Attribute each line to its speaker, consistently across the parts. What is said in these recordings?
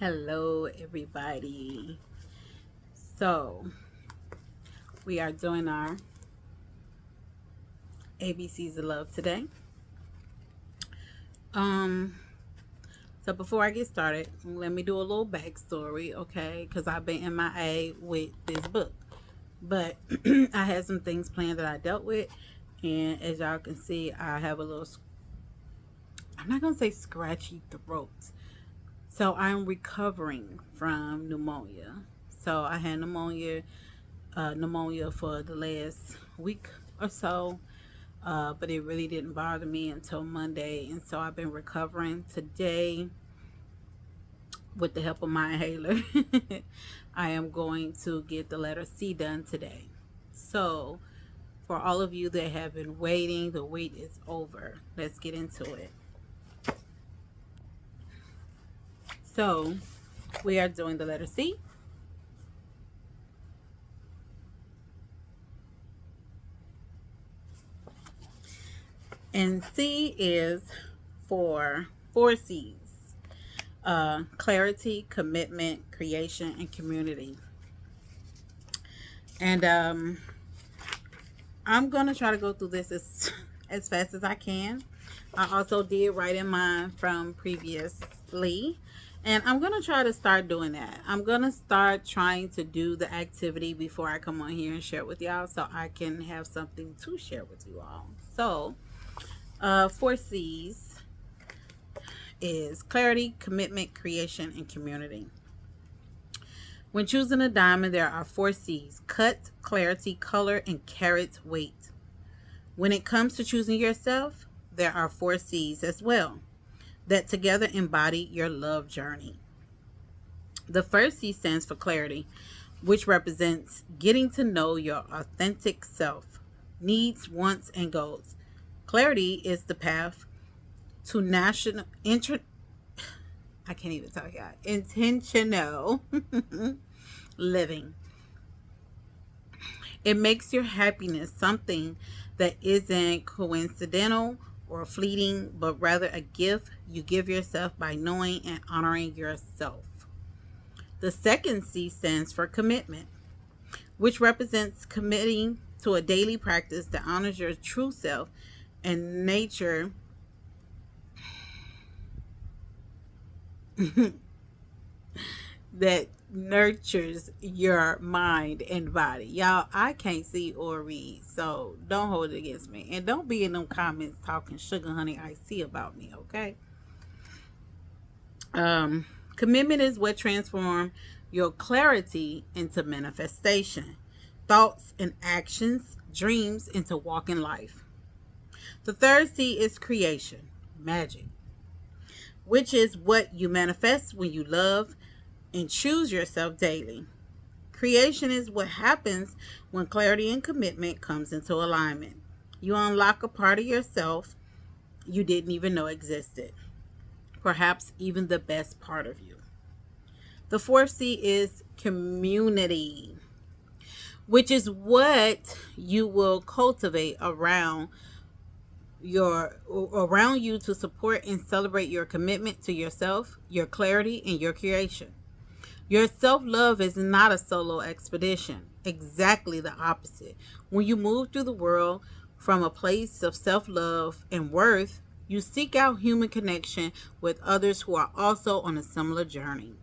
Speaker 1: Hello, everybody. So, we are doing our ABCs of Love today. Um, so before I get started, let me do a little backstory, okay? Because I've been MIA with this book, but I had some things planned that I dealt with, and as y'all can see, I have a little. I'm not gonna say scratchy throat. So I'm recovering from pneumonia. So I had pneumonia for the last week or so, but it really didn't bother me until Monday, and so I've been recovering today with the help of my inhaler. I am going to get the letter C done today. So, for all of you that have been waiting, the wait is over. Let's get into it. So, we are doing the letter C. And C is for four C's: clarity, commitment, creation, and community. And I'm going to try to go through this as fast as I can. I also did write in mine from previously. And I'm going to try to start doing that. I'm going to start trying to do the activity before I come on here and share it with y'all so I can have something to share with you all. So, four C's is clarity, commitment, creation, and community. When choosing a diamond, there are four C's: cut, clarity, color, and carat weight. When it comes to choosing yourself, there are four C's as well that together embody your love journey. The first C stands for clarity, which represents getting to know your authentic self, needs, wants, and goals. Clarity is the path to I can't even talk out. Intentional living. It makes your happiness something that isn't coincidental or fleeting, but rather a gift you give yourself by knowing and honoring yourself. The second C stands for commitment, which represents committing to a daily practice that honors your true self and nature that nurtures your mind and body. Y'all, I can't see or read, so don't hold it against me. And don't be in them comments talking sugar honey I see about me, okay? Commitment is what transforms your clarity into manifestation, thoughts and actions, dreams into walking life. The third C is creation, magic, which is what you manifest when you love and choose yourself daily. Creation is what happens when clarity and commitment comes into alignment. You unlock a part of yourself you didn't even know existed, perhaps even the best part of you. The fourth C is community, which is what you will cultivate around you to support and celebrate your commitment to yourself, your clarity, and your creation. Your self-love is not a solo expedition. Exactly the opposite. When you move through the world from a place of self-love and worth, you seek out human connection with others who are also on a similar journey.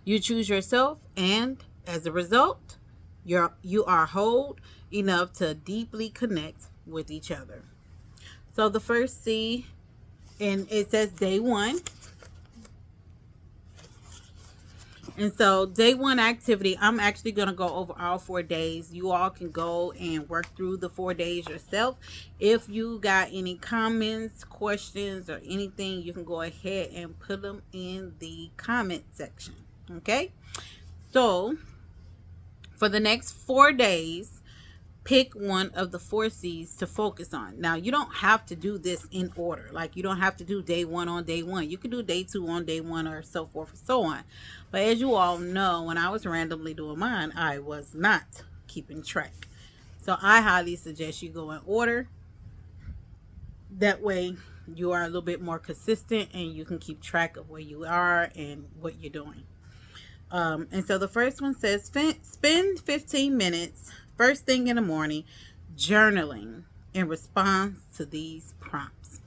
Speaker 1: You choose yourself, and as a result, you are whole enough to deeply connect with each other. So the first C, and it says day one. And so day one activity, I'm actually going to go over all 4 days. You all can go and work through the 4 days yourself. If you got any comments, questions, or anything, you can go ahead and put them in the comment section. Okay? So for the next 4 days, pick one of the 4 C's to focus on. Now, you don't have to do this in order. Like, you don't have to do day one on day one. You can do day two on day one, or so forth and so on. But as you all know, when I was randomly doing mine, I was not keeping track. So I highly suggest you go in order. That way you are a little bit more consistent and you can keep track of where you are and what you're doing. And so the first one says spend 15 minutes first thing in the morning journaling in response to these prompts.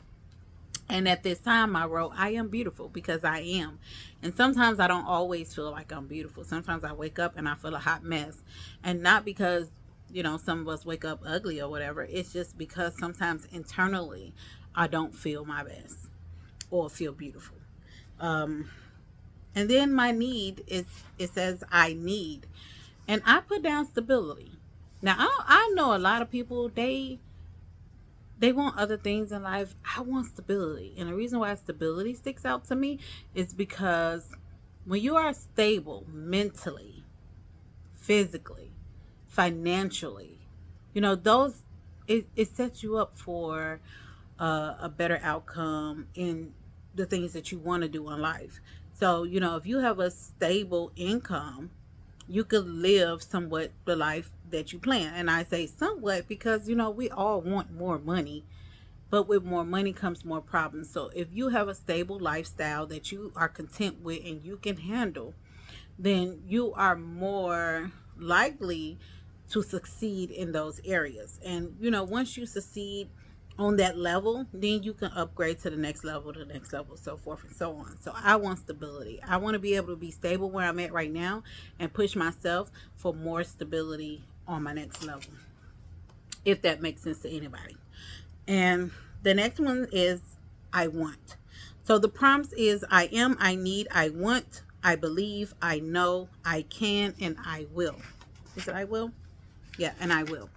Speaker 1: And at this time, I wrote, I am beautiful because I am. And sometimes I don't always feel like I'm beautiful. Sometimes I wake up and I feel a hot mess. And not because, some of us wake up ugly or whatever. It's just because sometimes internally, I don't feel my best or feel beautiful. And then my need is, it says I need. And I put down stability. Now, I know a lot of people, they want other things in life. I want stability. And the reason why stability sticks out to me is because when you are stable mentally, physically, financially, those, it sets you up for a better outcome in the things that you want to do in life. So, if you have a stable income, you could live somewhat the life that you plan. And I say somewhat because, we all want more money, but with more money comes more problems. So if you have a stable lifestyle that you are content with and you can handle, then you are more likely to succeed in those areas. And, once you succeed on that level, then you can upgrade to the next level, so forth and so on. So I want stability. I want to be able to be stable where I'm at right now and push myself for more stability on my next level, if that makes sense to anybody. And the next one is I want. So the prompts is I am, I need, I want, I believe, I know, I can, and I will. Is it I will? Yeah, and I will.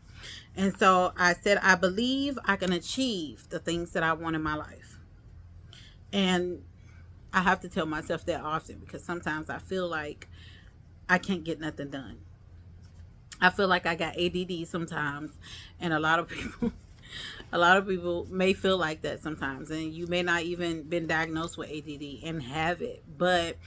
Speaker 1: And so I said, I believe I can achieve the things that I want in my life. And I have to tell myself that often because sometimes I feel like I can't get nothing done. I feel like I got ADD sometimes, and a lot of people may feel like that sometimes, and you may not even been diagnosed with ADD and have it, but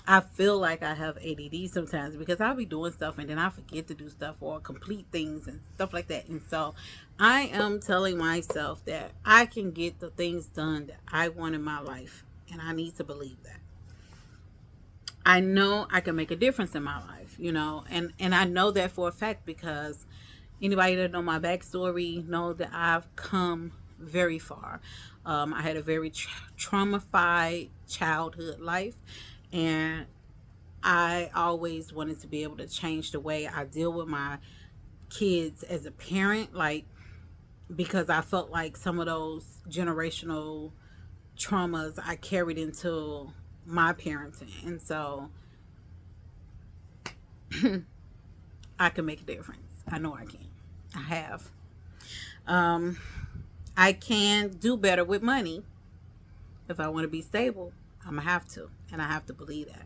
Speaker 1: I feel like I have ADD sometimes because I'll be doing stuff and then I forget to do stuff or complete things and stuff like that. And so I am telling myself that I can get the things done that I want in my life, and I need to believe that. I know I can make a difference in my life, and I know that for a fact because anybody that know my backstory know that I've come very far. I had a very traumatized childhood life, and I always wanted to be able to change the way I deal with my kids as a parent, like because I felt like some of those generational traumas I carried into my parenting, and so I can make a difference. I know I can. I have. Um, I can do better with money. If I want to be stable, I'm gonna have to, and I have to believe that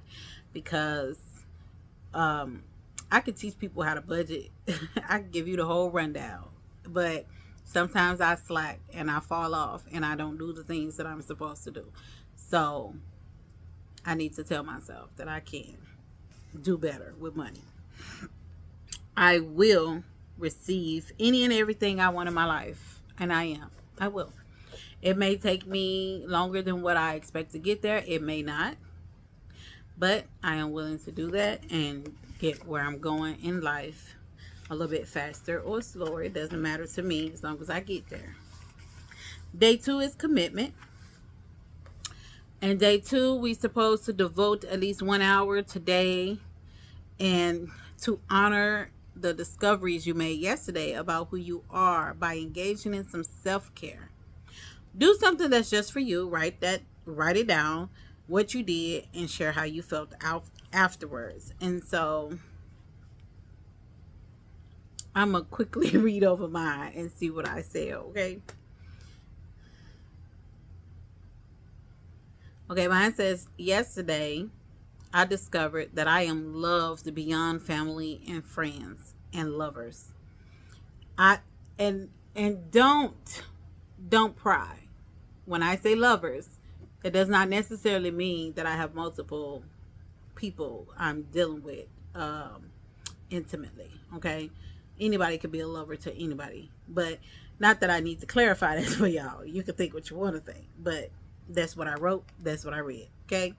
Speaker 1: because um, I could teach people how to budget. I can give you the whole rundown, but sometimes I slack and I fall off and I don't do the things that I'm supposed to do. So I need to tell myself that I can do better with money. I will receive any and everything I want in my life, and I am. I will. It may take me longer than what I expect to get there. It may not, but I am willing to do that and get where I'm going in life a little bit faster or slower. It doesn't matter to me as long as I get there. Day 2 is commitment. And day 2, we supposed to devote at least 1 hour today and to honor the discoveries you made yesterday about who you are by engaging in some self-care. Do something that's just for you. Write it down, what you did, and share how you felt afterwards. And so I'm going to quickly read over mine and see what I said, okay? Okay, mine says, yesterday I discovered that I am loved beyond family and friends and lovers. I and don't pry. When I say lovers, it does not necessarily mean that I have multiple people I'm dealing with intimately. Okay, anybody could be a lover to anybody, but Not that I need to clarify this for y'all. You can think what you want to think, but that's what I wrote. That's what I read. Okay.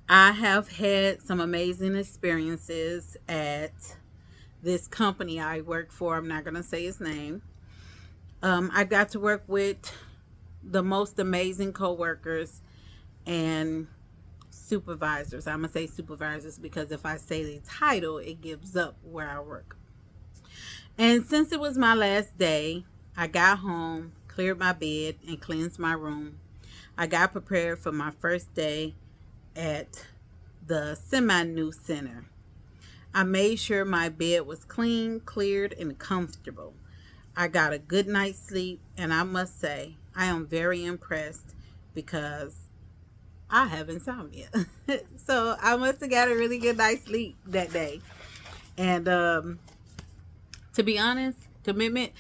Speaker 1: I have had some amazing experiences at this company I work for. I'm not going to say his name. I got to work with the most amazing coworkers and supervisors. I'm going to say supervisors because if I say the title, it gives up where I work. And since it was my last day, I got home, cleared my bed, and cleansed my room. I got prepared for my first day at the semi-new center. I made sure my bed was clean, cleared, and comfortable. I got a good night's sleep, and I must say, I am very impressed because I have insomnia. So I must have got a really good night's sleep that day. And to be honest, commitment,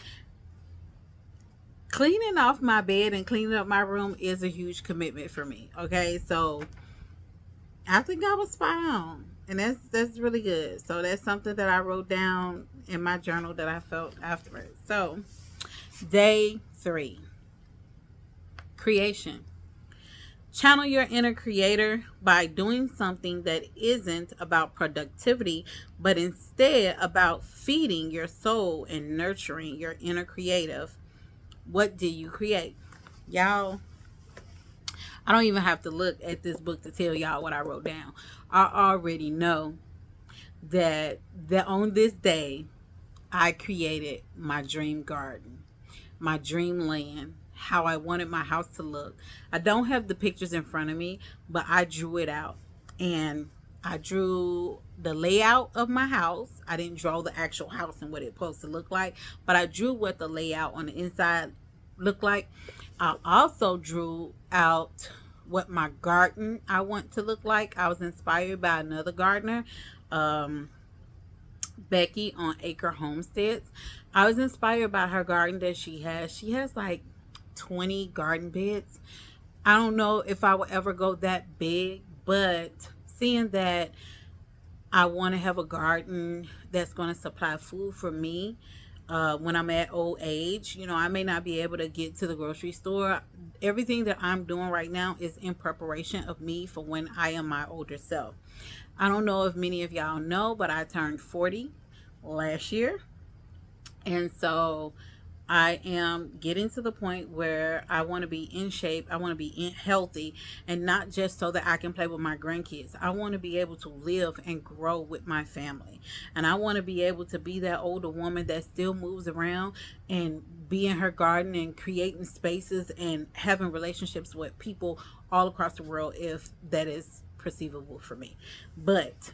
Speaker 1: cleaning off my bed and cleaning up my room is a huge commitment for me. Okay, so I think I was spot on, and that's really good. So that's something that I wrote down in my journal that I felt afterwards. So day 3, creation. Channel your inner creator by doing something that isn't about productivity, but instead about feeding your soul and nurturing your inner creative. What do you create? Y'all, I don't even have to look at this book to tell y'all what I wrote down. I already know that on this day, I created my dream garden, my dream land, how I wanted my house to look. I don't have the pictures in front of me, but I drew it out. And I drew the layout of my house. I didn't draw the actual house and what it's supposed to look like, but I drew what the layout on the inside looked like. I also drew out what my garden I want to look like. I was inspired by another gardener, Becky on Acre Homesteads. I was inspired by her garden that she has. She has like 20 garden beds. I don't know if I will ever go that big, but seeing that I want to have a garden that's going to supply food for me when I'm at old age. You know, I may not be able to get to the grocery store. Everything that I'm doing right now is in preparation of me for when I am my older self. I don't know if many of y'all know, but I turned 40 last year. And so I am getting to the point where I want to be in shape. I want to be healthy, and not just so that I can play with my grandkids. I want to be able to live and grow with my family. And I want to be able to be that older woman that still moves around and be in her garden and creating spaces and having relationships with people all across the world if that is perceivable for me. But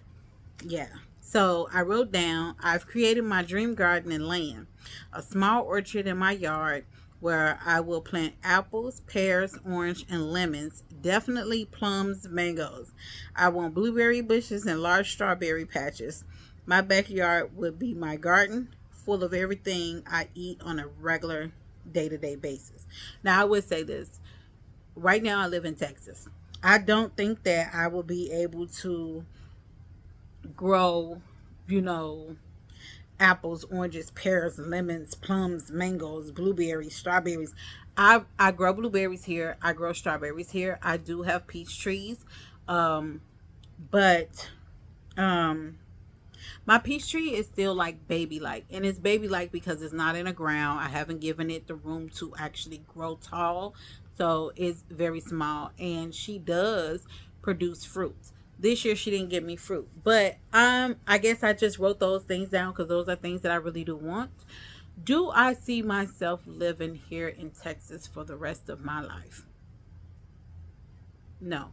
Speaker 1: yeah. So I wrote down, I've created my dream garden and land, a small orchard in my yard where I will plant apples, pears, orange, and lemons, definitely plums, mangoes. I want blueberry bushes and large strawberry patches. My backyard would be my garden, full of everything I eat on a regular day-to-day basis. Now, I would say this. Right now, I live in Texas. I don't think that I will be able to grow, you know, apples, oranges, pears, lemons, plums, mangoes, blueberries, strawberries. I grow blueberries here. I grow strawberries here. I do have peach trees. But my peach tree is still like baby like, and it's baby like because it's not in the ground. I haven't given it the room to actually grow tall, so it's very small, and she does produce fruits. This year she didn't give me fruit, but I guess I just wrote those things down because those are things that I really do want. Do I see myself living here in Texas for the rest of my life? No.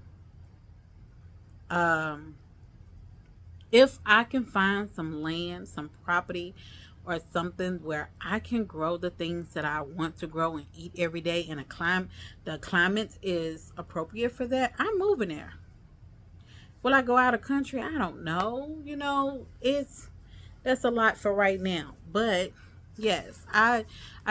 Speaker 1: If I can find some land, some property, or something where I can grow the things that I want to grow and eat every day, and the climate is appropriate for that, I'm moving there. Will I go out of country? I don't know. You know, that's a lot for right now. But yes, I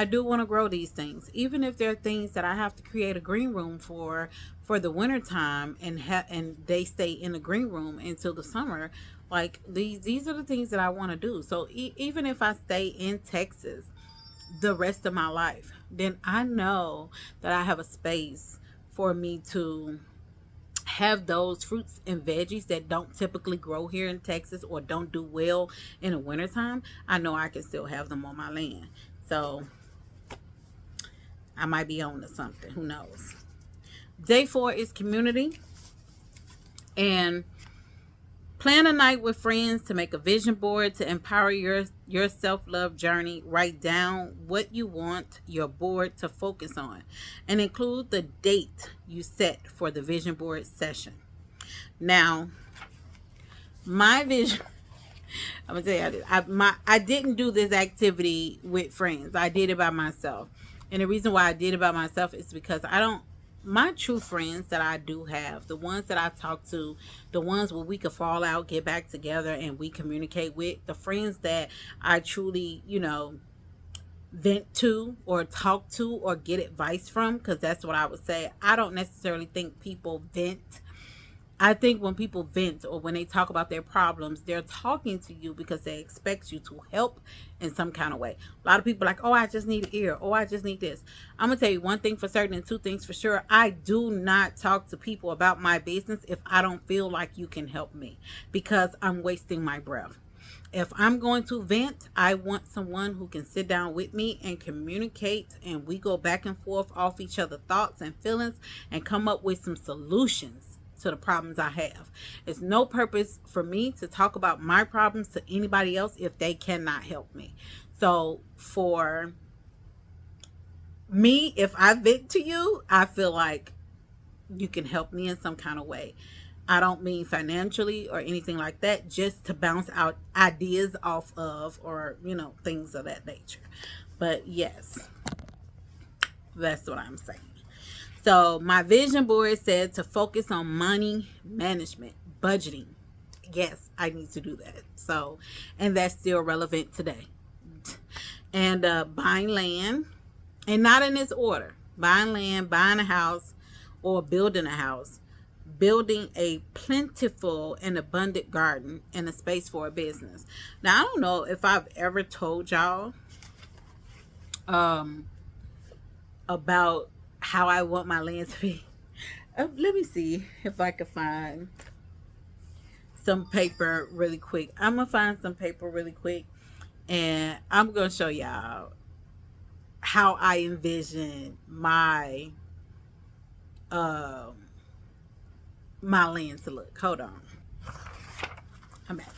Speaker 1: do want to grow these things, even if there are things that I have to create a green room for the winter time, and they stay in the green room until the summer. Like these are the things that I want to do. So even if I stay in Texas, the rest of my life, then I know that I have a space for me to have those fruits and veggies that don't typically grow here in Texas or don't do well in the wintertime. I know I can still have them on my land. So I might be on to something. Who knows? Day 4 is community. And plan a night with friends to make a vision board to empower your self-love journey. Write down what you want your board to focus on and include the date you set for the vision board session. Now, my vision I'm gonna tell you, I didn't do this activity with friends. I did it by myself, and the reason why I did it by myself is because I don't. My true friends that I do have, the ones that I talk to, the ones where we could fall out, get back together, and we communicate with, the friends that I truly, vent to or talk to or get advice from, because that's what I would say. I don't necessarily think people vent. I think when people vent or when they talk about their problems, they're talking to you because they expect you to help in some kind of way. A lot of people are like, oh, I just need an ear. Oh, I just need this. I'm going to tell you one thing for certain and two things for sure. I do not talk to people about my business if I don't feel like you can help me, because I'm wasting my breath. If I'm going to vent, I want someone who can sit down with me and communicate, and we go back and forth off each other's thoughts and feelings and come up with some solutions to the problems I have. It's no purpose for me to talk about my problems to anybody else if they cannot help me. So for me, if I vent to you, I feel like you can help me in some kind of way. I don't mean financially or anything like that, just to bounce out ideas off of, or things of that nature. But yes, that's what I'm saying. So my vision board said to focus on money management, budgeting. Yes, I need to do that. So, and that's still relevant today. And buying land, and not in this order. Buying land, buying a house, or building a house. Building a plentiful and abundant garden and a space for a business. Now, I don't know if I've ever told y'all about how I want my land to be. Let me see if I can find some paper really quick. I'm gonna find some paper really quick, and I'm gonna show y'all how I envision my my land to look. Hold on, I'm back.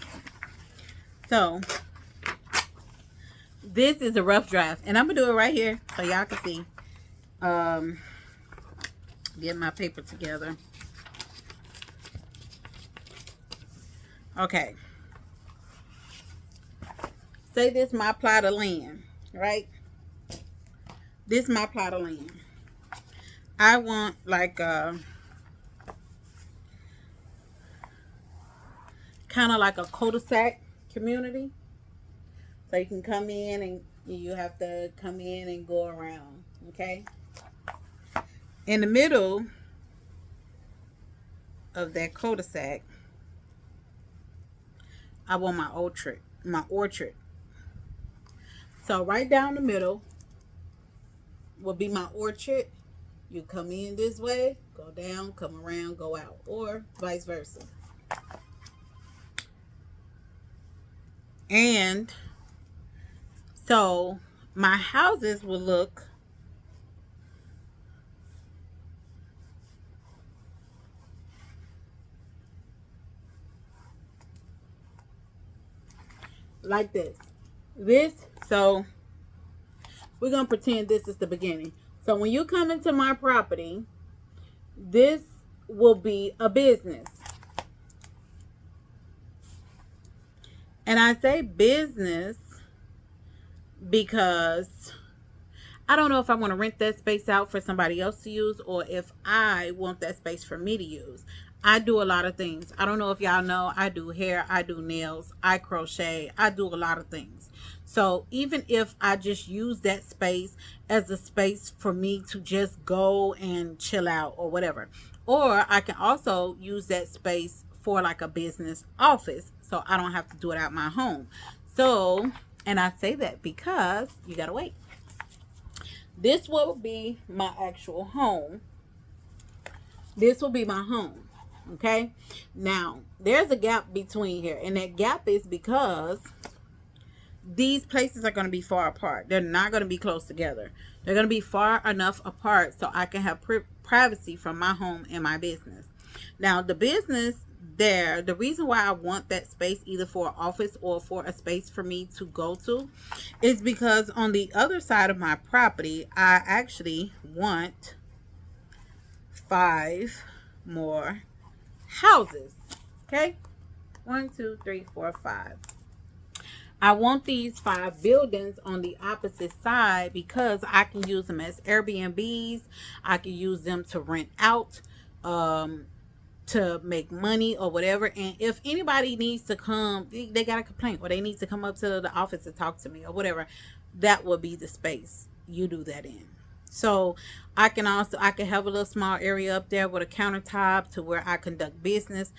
Speaker 1: So this is a rough draft, and I'm gonna do it right here so y'all can see. Get my paper together. Okay. Say this my plot of land, right? This my plot of land. I want like kind of like a cul-de-sac community. So you can come in and you have to come in and go around, okay? In the middle of that cul-de-sac, I want my orchard. So right down the middle will be my orchard. You come in this way, go down, come around, go out, or vice versa. And so my houses will look like this. So we're going to pretend this is the beginning. So when you come into my property, this will be a business. And I say business because I don't know if I want to rent that space out for somebody else to use, or if I want that space for me to use. I do a lot of things. I don't know if y'all know, I do hair, I do nails, I crochet, I do a lot of things. So even if I just use that space as a space for me to just go and chill out or whatever, or I can also use that space for like a business office, so I don't have to do it out my home. So, and I say that because you gotta wait. This will be my actual home. This will be my home. Okay. Now, there's a gap between here. And that gap is because these places are going to be far apart. They're not going to be close together. They're going to be far enough apart so I can have privacy from my home and my business. Now, the business there, the reason why I want that space either for an office or for a space for me to go to is because on the other side of my property, I actually want 5 more houses. Okay? 1, 2, 3, 4, 5. I want these 5 buildings on the opposite side because I can use them as Airbnbs. I can use them to rent out, to make money or whatever. And if anybody needs to come, they got a complaint or they need to come up to the office to talk to me or whatever, that will be the space you do that in. So I can have a little small area up there with a countertop to where I conduct business,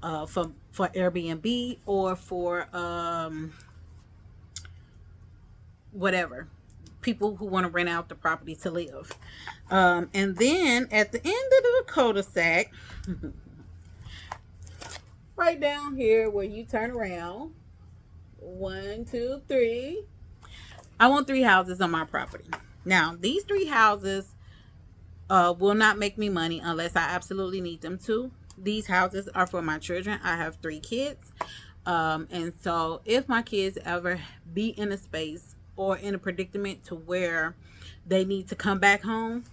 Speaker 1: for Airbnb or for whatever, people who want to rent out the property to live. And then at the end of the cul-de-sac, right down here where you turn around, 1, 2, 3, I want 3 houses on my property. Now, these 3 houses will not make me money unless I absolutely need them to. These houses are for my children. I have 3 kids. And so if my kids ever be in a space or in a predicament to where they need to come back home,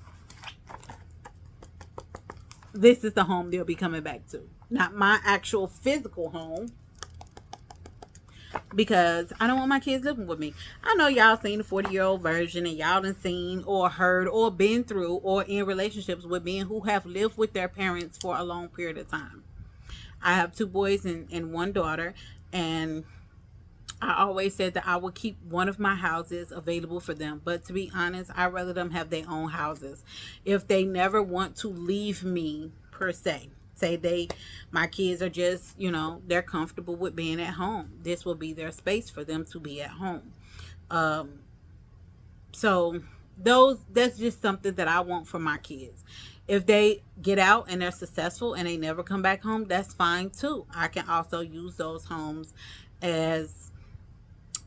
Speaker 1: this is the home they'll be coming back to. Not my actual physical home, because I don't want my kids living with me. I know y'all seen the 40-year-old version, and y'all done seen or heard or been through or in relationships with men who have lived with their parents for a long period of time. I have 2 boys and 1 daughter, and I always said that I would keep one of my houses available for them. But to be honest, I'd rather them have their own houses. If they never want to leave me per se, say my kids are just, they're comfortable with being at home, this will be their space for them to be at home. So that's just something that I want for my kids. If they get out and they're successful and they never come back home, that's fine too. I can also use those homes as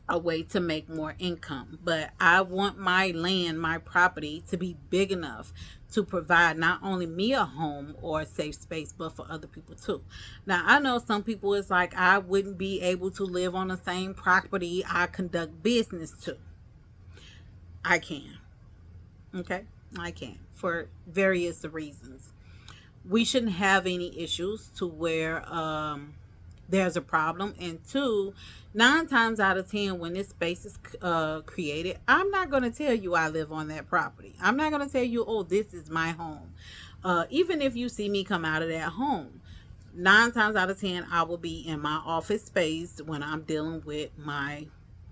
Speaker 1: a way to make more income. But I want my land, my property, to be big enough to provide not only me a home or a safe space, but for other people too. Now, I know some people, it's like I wouldn't be able to live on the same property I conduct business to. I can. Okay? I can, for various reasons. We shouldn't have any issues to where there's a problem. And 2, 9 times out of 10, when this space is created, I'm not going to tell you I live on that property. I'm not going to tell you, oh, this is my home. Even if you see me come out of that home, 9 times out of 10, I will be in my office space when I'm dealing with my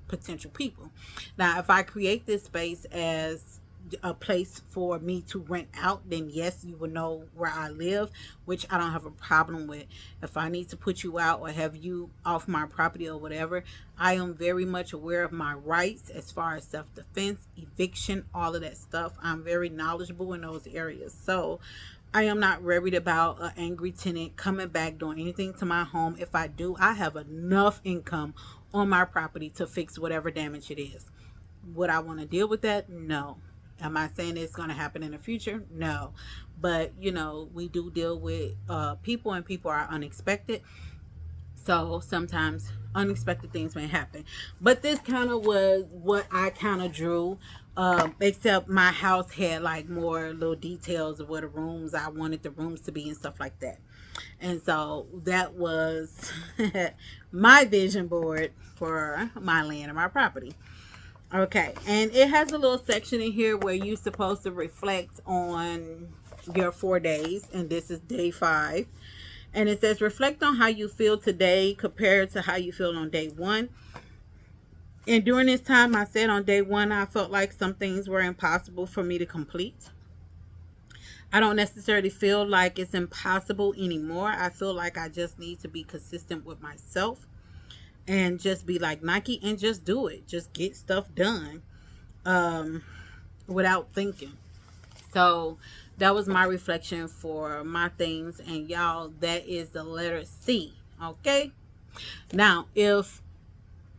Speaker 1: potential people. Now, if I create this space as a place for me to rent out, then yes, you will know where I live, which I don't have a problem with. If I need to put you out or have you off my property or whatever, I am very much aware of my rights as far as self-defense, eviction, all of that stuff. I'm very knowledgeable in those areas. So I am not worried about an angry tenant coming back doing anything to my home. If I do, I have enough income on my property to fix whatever damage it is. Would I want to deal with that? No. Am I saying it's going to happen in the future? No. But, we do deal with people, and people are unexpected. So sometimes unexpected things may happen. But this kind of was what I kind of drew. Except my house had like more little details of what the rooms, I wanted the rooms to be and stuff like that. And so that was my vision board for my land and my property. Okay, and it has a little section in here where you're supposed to reflect on your 4 days, and this is day 5. And it says, reflect on how you feel today compared to how you feel on day 1. And during this time, I said on day 1, I felt like some things were impossible for me to complete. I don't necessarily feel like it's impossible anymore. I feel like I just need to be consistent with myself and just be like Nike and just do it. Just get stuff done. without thinking. So that was my reflection for my things. And y'all, that is the letter C. Okay. Now, if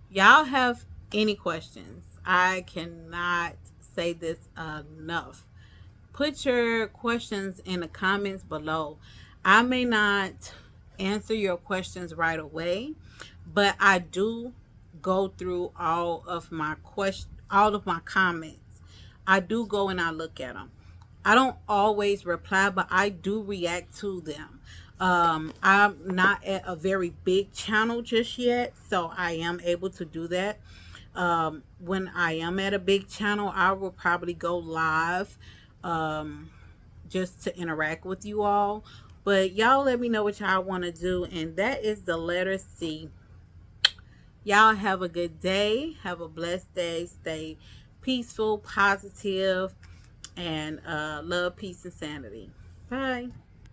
Speaker 1: y'all have any questions, I cannot say this enough. Put your questions in the comments below. I may not answer your questions right away, but I do go through all of my comments. I do go and I look at them. I don't always reply, but I do react to them. I'm not at a very big channel just yet, so I am able to do that. When I am at a big channel, I will probably go live, um, just to interact with you all. But y'all let me know what y'all want to do, and that is the letter C. Y'all have a good day. Have a blessed day. Stay peaceful, positive, and love, peace, and sanity. Bye.